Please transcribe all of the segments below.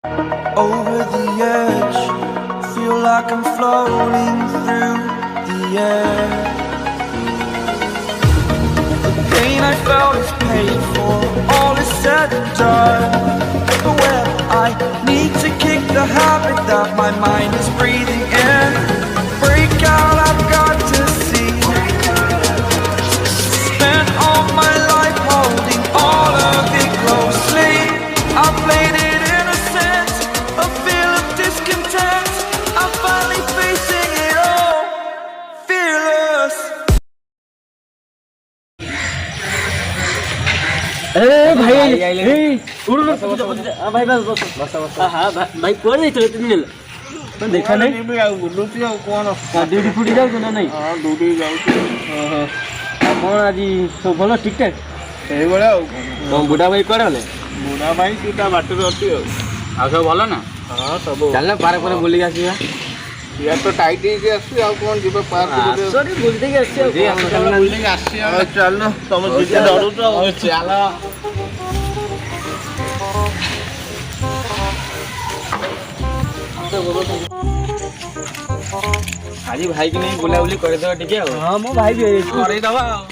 Over the edge, feel like I'm floating through the air. The pain I felt is paid for, all is said and done. But when I need to kick the habit that my mind is breathing in, break out, I've got to see. Spent all my life holding all of it closely. I played it innocent, a feel of discontent. I'm finally facing it all, fearless. भाई भाई भाई कुआड़े ଯାଇଥିଲେ 3 ଦିନ ହେଲା ଦେଖା ନାହିଁ ଯିବି ଆଉ ବୁଲୁଛି ଆଉ କଣ ଡ୍ୟୁଟି ଫୁଟି ଯାଉଛ ନା ନାଇଁ ହଁ ଡ୍ୟୁଟି ଯାଉଛି ଆଉ କ'ଣ ଆଜି ସବୁ ଭଲ ଠିକ୍ ଠାକ୍ ସେଇଭଳିଆ ଆଉ କ'ଣ ବୁଢ଼ା ଭାଇ କୁଆଡ଼େ ଗଲେ ବୁଢ଼ା ଭାଇ ତୁ ତା ବାଟରେ ଅଛି ଆଉ ସବୁ ଭଲ ନା ହଁ ସବୁ ଚାଲ ପାର୍କ ପରେ ବୁଲିକି ଆସିବା ଇଆର ତ ଟାଇଟ୍ ହେଇକି ଆସୁଛି ଆଉ କ'ଣ ଯିବା ପାର୍କ ବୁଲି ଦେଇକି ଆସିବା ବୁଲିକି ଆସିବା ଚାଲ ତମେ ଯିକେ ଡରୁଛ ଚାଲ ଆଜି ଭାଇକି ନେଇ ବୁଲାବୁଲି କରିଦେବା ଟିକେ ଆଉ ହଁ ମୋ ଭାଇ ବି କରେଇଦେବା ଆଉ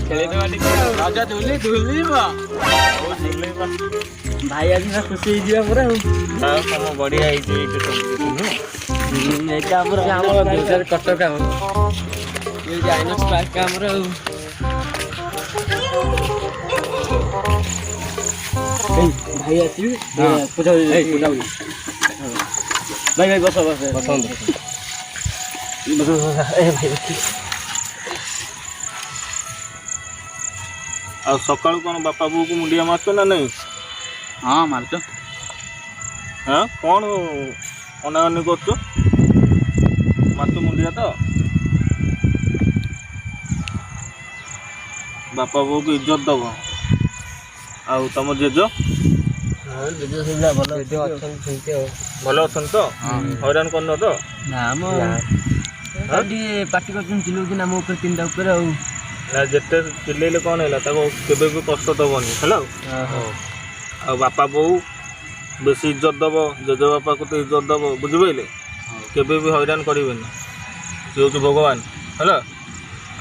ଖେଳିଦେବା ଟିକେ ଆଉ ରଜ ଧୁଲିବା ଭାଇ ଆଜି ନା ଖୁସି ହେଇଯିବା ପୁରା ଆଉ ତମ ବଢ଼ିଆ ହେଇଛି ଏଇଠି ସବୁ ଏଇଟା ଆମର କଟକ ଆମର ଆଇନକ୍ସ ପାର୍କ ଆମର ଆଉ ଭାଇ ଆସିବି ପୂଜା ଭାଇ ଭାଇ ବସ ବସନ୍ତୁ ଭାଇ ଆଉ ସକାଳୁ କ'ଣ ବାପା ବୋଉକୁ ମୁଣ୍ଡିଆ ମାରୁଛ ନା ନାଇଁ ହଁ ମାରୁଛ ହଁ କ'ଣ ଅନାଅନି କରୁଛ ମାରୁଛ ମୁଣ୍ଡିଆ ତ ବାପା ବୋଉକୁ ଇଜ୍ଜତ ଦେବ ଆଉ ତମ ଜେଜ ଭଲ ଅଛନ୍ତି ତ ହଇରାଣ କରୁନ ତ ନା ମ ଟିକେ ପାଟି କରୁଛନ୍ତି ଚିଲଉଛନ୍ତି ଆମ ଉପରେ ତିନିଟା ଉପରେ ଆଉ ନା ଯେତେ ଚିଲେଇଲେ କ'ଣ ହେଲା ତାକୁ କେବେ ବି କଷ୍ଟ ଦେବନି ହେଲା ଆଉ ବାପା ବୋଉ ବେଶୀ ଇଜ୍ଜତ ଦେବ ଜେଜେବାପାକୁ ତ ଇଜ୍ଜତ ଦେବ ବୁଝିପାରିଲେ କେବେ ବି ହଇରାଣ କରିବେନି ସେ ହେଉଛି ଭଗବାନ ହେଲା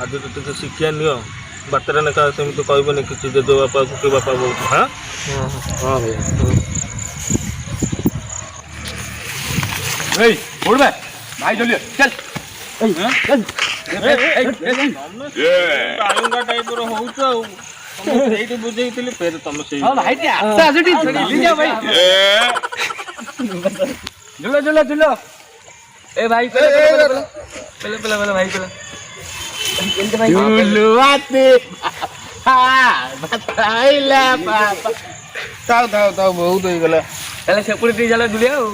ଆଜି ତ ଟିକେ ଶିକ୍ଷା ନିଅ ବାର୍ତ୍ତାରେ ଲେଖା ସେମିତି କହିବେନି କିଛି ଜେଜେବାପାକୁ କି ବାପା ବୋଉକୁ ହଁ ହଁ ଭାଇ ବୋଡ଼ ଭାଇ ଭାଇ ଜଲ୍ଦି ଚାଲ ଆଳୁଙ୍ଗା ଟାଇପ୍ର ହଉଛ ଆଉ ସେଇଠି ବୁଝେଇଥିଲି ଫେର ତମେ ସେଇ ଝୁଲ ଏ ଭାଇ ଭାଇ ଥାଉ ବହୁତ ହେଇଗଲା ତାହେଲେ ସେପଟେ ଟିକେ ଚାଲ ଝୁଲିଆ ଆଉ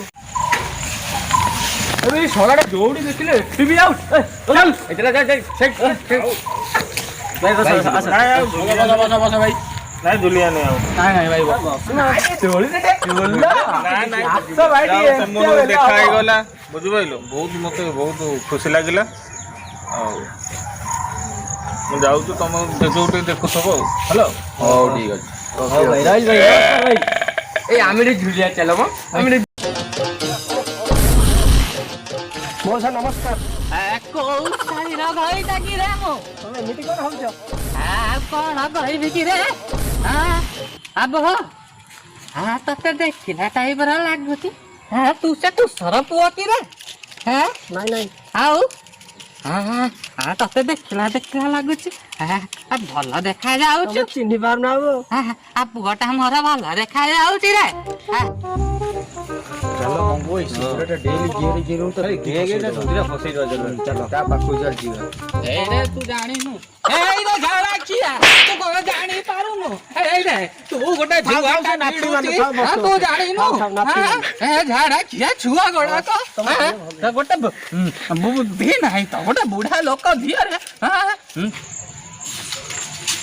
अरे सोलाटा जोड़ी देखिले टीवी आउट चल इधर जा भाई बस भाई ନାଇଁ ଝୁଲିଆ ନାହିଁ ଆଉ नहीं भाई जोड़ी भाई ଦେଖା ହେଇଗଲା ବୁଝିପାରିଲ ବହୁତ ମୋତେ ବହୁତ ଖୁସି ଲାଗିଲା ଆଉ ମୁଁ ଯାଉଛି ତମ ଜେଜେକୁ ଟିକେ ଦେଖୁଥିବ ଆଉ ହେଲା ହଉ ଠିକ ଅଛି ହଉ ଭାଇ ରାଜ ଭାଇ ଏ ଆମେ ଟିକେ ଝୁଲିଆ ଚାଲ ମ ଆମେ ମଉସା ନମସ୍କାର କୋଉ ଶାଢ଼ୀର ଘଇଟା କି ରେ ମୁଁ ତମେ ଏମିତି କ'ଣ ହଉଛ କଣ କହିବି କି ରେ ବୋହ ତତେ ଦେଖିଲା ଟାଇପର ଲାଗୁଛି ତୁ ସେ ତୁଷର ପୁଅ କି ରେ ନାଇଁ ନାଇଁ ଆଉ ତତେ ଦେଖିଲା ଲାଗୁଛି ଭଲ ଦେଖା ଯାଉଛି ଚିହ୍ନି ପାରୁନା ଆଉ ପୁଅଟା ମୋର ଭଲ ଦେଖା ଯାଉଛି ରେ ଚାଲ ମଙ୍ଗୁ ଏଇ ସିଗାରେଟ ଡେଲି ଗିରେ ତ ଗେଗେଟା ନଦୀରେ ଫସେଇ ଦଉଛ ଚାଲ ତା ପାଖକୁ ଚାଲ ଯିବା ଏଇରେ ତୁ ଜାଣିନୁ ଏଇରେ ଝାଡ଼ା କିଆ ତୁ କଣ ଜାଣି ପାରୁନୁ ଏଇରେ ତୁ ଗୋଟେ ଝିଅ ତୁ ଜାଣିନୁ ଏ ଝାଡ଼ା କିଆ ଛୁଆ ଗୁଡାକ ଗୋଟେ ବୁଦ୍ଧି ନାହିଁ ତ ଗୋଟେ ବୁଢା ଲୋକ ଧିଅରେ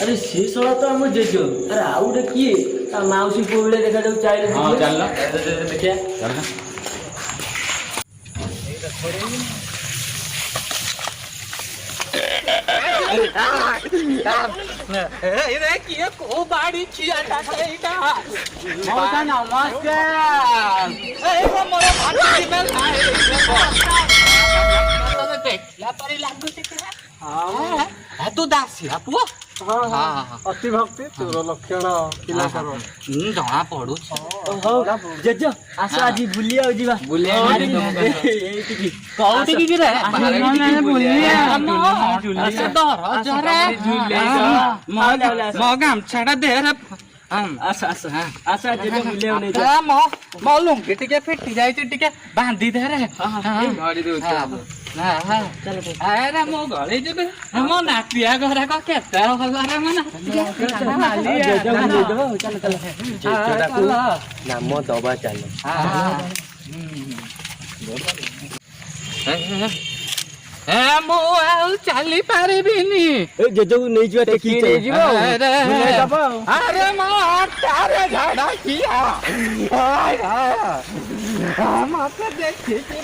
अरे सी सोला तो हम जेजो अरे आउ रे किए ता माउसी को बेले देखा जाऊ चाइले हां चलना देखिया चलना ए रे किए को बाड़ी किया ता एटा मौसा नमस्कार ମୋର ଭାଟି ବେଲା ଦେଖିଲା ପରି ଲାଗୁଛି ତୁ ଦାସିଆ ପୁଅ ଅତି ଭକ୍ତି ତୋର ଲକ୍ଷଣ ପିଲାଙ୍କର ଜଣା ପଡୁଛି ଜେଜ ଆସ ଆଜି ବୁଲିବାକୁ ଯିବା କୋଉଠିକି ଯିବେ ମୋ ଗାମଛାଟା ଦେହରେ ଆସ ଆସ ଆସ ଜେଜ ବୁଲିବାକୁ ନେଇଯିବା ମୋ ଲୁଙ୍ଗି ଟିକେ ଫିଟି ଯାଇଛି ଟିକେ ବାନ୍ଧି ଦେରେ ଆରେ ମୁଁ ଗଳି ଯିବି ମୋ ନାତିଆ ଘରାକ କେତେ ଭଲରେ ମୋ ନାମ ଦବା ଚାଲ ମୁଁ ଆଉ ଚାଲି ପାରିବିନି ଜେଜକୁ ନେଇଯିବା ଟେକି ଆରେ ମୋ ହାତରେ ଝାଡା କିଆ ମତେ ଦେଖିକି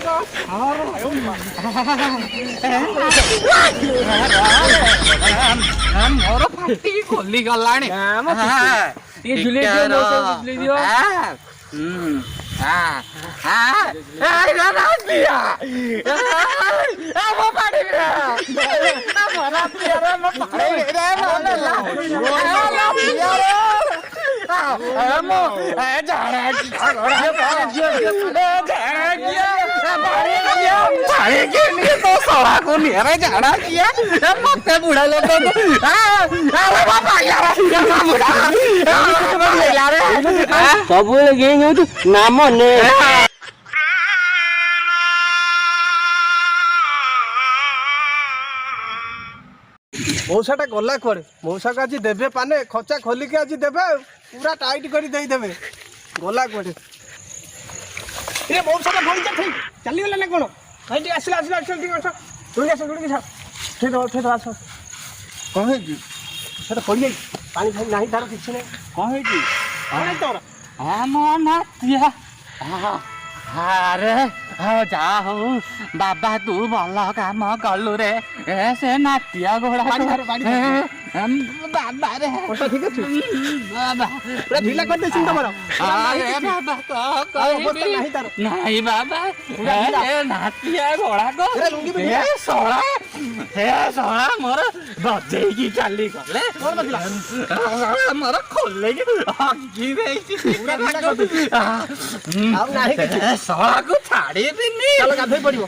ମୋର ପାଟି ଖୋଲି ଗଲାଣି ମତେ ବୁଢା ଲୋକ ସବୁବେଳେ ଗେଇଁ ହଉଛୁ ନାମ ନେ ମଉସାଟା ଗଲା କୁଆଡେ ମଉସାକୁ ଆଜି ଦେବେ ପାନେ ଖଚା ଖୋଲିକି ଆଜି ଦେବେ ପୁରା ଟାଇଟ୍ କରି ଦେଇଦେବେ ଗଲା କୁଆଡେ ଏ ମଉସାଟା ଭଇଚା ଠିକ ଚାଲିଗଲା ନା କଣ ଭାଇ ଟିକେ ଆସିଲା ଆସିଲା ଆସିଲା ଟିକେ ଆସ ଦୌଡ଼ିକି ଆସ ଦୌଡ଼ିକି ଆସ ଉଠେଇଦେବ ଆସ କ'ଣ ହେଇଛି ସେଟା ପଡ଼ିଯାଇଛି ପାଣି ଫାଣି ନାହିଁ ତାର କିଛି ନାହିଁ କ'ଣ ହେଇଛି କ'ଣ ହେଇଛି ତମର ମୋ ନାତିଆ ଆରେ ଯା ହଉ ବାବା ତୁ ଭଲ କାମ କଲୁ ରେ ସେ ନାତିଆ ଘୋଡ଼ା ବାବାରେ ଠିକ ଅଛି ବାବା ପୁରା ଢିଲା କରିଦେଇଛି ତମର ବାବା ନାହିଁ ତାର ନାଇଁ ବାବା ନାତିଆ ଘୋଡ଼ାକ ଶଳା ମୋର ବଜେଇକି ଚାଲି ଗଲେ ମୋର ଖୋଲେଇକି ହଗି ଦେଇଛି ଆଉ ନାହିଁ ଶଳାକୁ ଛାଡ଼ିବିନି ଗାଧୋଇ ପଡିବ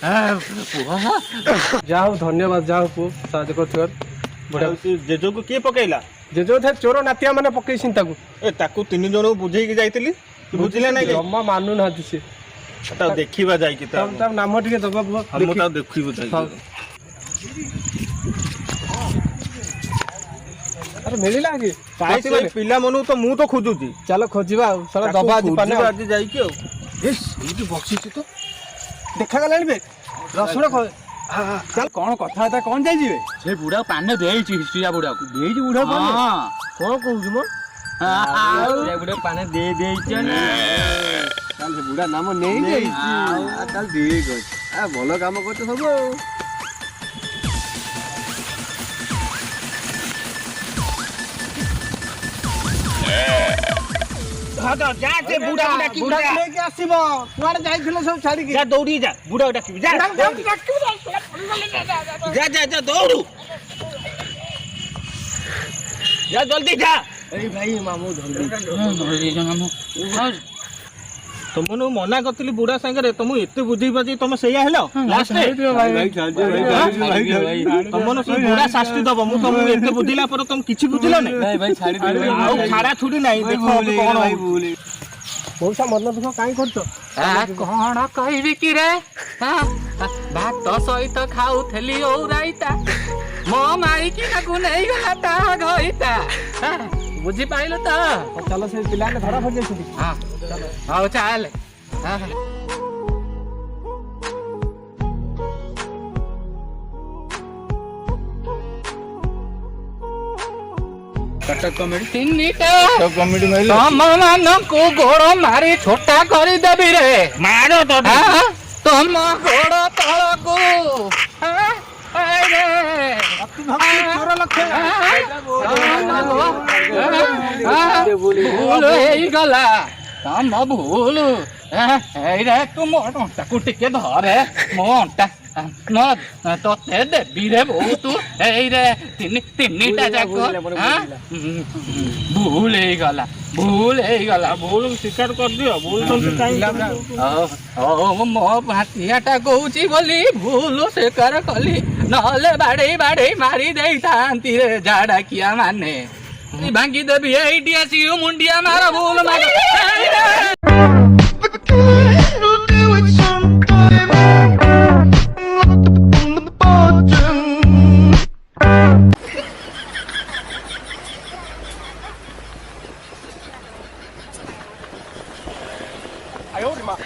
ଯାହା ହଉ ଧନ୍ୟବାଦ ଯାହା ହଉ ପୁଅ ସାହାଯ୍ୟ କରୁଥିବାରୁ ଜେଜକୁ କିଏ ପକେଇଲା ଜେଜ ଚୋର ନାତିଆ ମାନେ ପକେଇଛନ୍ତି ତାକୁ ଏ ତାକୁ 3 ଜଣକୁ ବୁଝେଇକି ଯାଇଥିଲି ବୁଝିଲେ ନାଇଁ ଜମା ମାନୁନାହାନ୍ତି ସେ ତାକୁ ଦେଖିବା ଯାଇକି ତା ନାମ ଟିକେ ଦବା ପୁଅ ମୁଁ ତାକୁ ଦେଖିବୁ ଆରେ ମିଳିଲା କି ପିଲା ମାନଙ୍କୁ ତ ମୁଁ ତ ଖୋଜୁଛି ଚାଲ ଖୋଜିବା ଆଉ ସାରା ଦବା ଆଜି ଆଜି ଯାଇକି ଆଉ ଏଇଠି ବସିଛି ତ ଦେଖାଗଲାଣି ବେ ରସୁଣ ଚାଲ କଣ କଥାବାର୍ତ୍ତା କଣ ଯାଇଯିବେ ସେ ବୁଢା ପାନେ ଦେଇଛି ହିଷ୍ଟ୍ରିଆ ବୁଢାକୁ ଦେଇଛି ବୁଢା କଣ କହୁଛୁ ମୋ ବୁଢା ପାନେ ଦେଇଛି ସେ ବୁଢା ନାମ ନେଇଯାଇଛି ତାହେଲେ ଠିକ ଅଛି ଭଲ କାମ କରୁଛ ସବୁ ଆସିବ କୁଆଡେ ଯାଇଥିଲେ ସବୁ ଛାଡିକି ଦୌଡ଼ିକି ଯା ବୁଢା ଡାକିବି ଯା ଦୌଡୁ ଯା ଜଲ୍ଦି ଯା ଏଇ ଭାଇ ମାମୁ ତମକୁ ମନା କରିଥିଲି ବୁଢା ସାଙ୍ଗରେ ତମକୁ ଏତେ ବୁଝେଇ ପାରୁଛି ତମେ ସେଇଆ ହେଲ ତମର ସେ ବୁଢା ଶାସ୍ତି ଦବ ମୁଁ ତମକୁ ଏତେ ବୁଝିଲା ପରେ ତମେ କିଛି ବୁଝିଲ ଆଉ ଛାଡା ଛୁଡି ନାହିଁ ଦେଖ କଣ ମଉସା ମନ ଦୁଃଖ କାହିଁ କରୁଛ କଣ କହିବି କି ରେ ଭାତ ସହିତ ଖାଉଥିଲି ଓଉରାଇତା ମୋ ମାଇକି ତାକୁ ନେଇଗଲା ତା ଘଇତା ବୁଝିପାରିଲୁ ତ ଚାଲ ସେ ପିଲାମାନେ ଧରା ପଡ଼ିଯାଇଛନ୍ତି ହଉ ଚାଲେ ତମ ମାନଙ୍କୁ ଗୋଡ ମାରି ଛୋଟା କରିଦେବି ରେ ମାର ତମ ଗୋଡ ତଳକୁ ଭୁଲ ହେଇଗଲା କାମ ଭୁଲ ଏଇରେ ତୁ ମୋ ଅଣ୍ଟାକୁ ଟିକେ ଧରେ ମୋ ଅଣ୍ଟା ତତେ ଦେବି ରେ ବହୁତ ଏଇରେ ତିନିଟା ଯାକ ଭୁଲ ହେଇଗଲା ଭୁଲ ସ୍ୱୀକାର କରିଦିଅ ଭୁଲ ତମେ କାହିଁକି ମୋ ଭାତିଆଟା କହୁଛି ବୋଲି ଭୁଲ ସ୍ୱୀକାର କଲି ନହେଲେ ବାଡେଇ ମାରି ଦେଇଥାନ୍ତି ରେ ଝାଡାକିଆ ମାନେ ଭାଙ୍ଗିଦେବି ଏଇଠି ଆସିକି ମୁଣ୍ଡିଆ ମାର ଭୁଲ ମାର哎呦我的妈！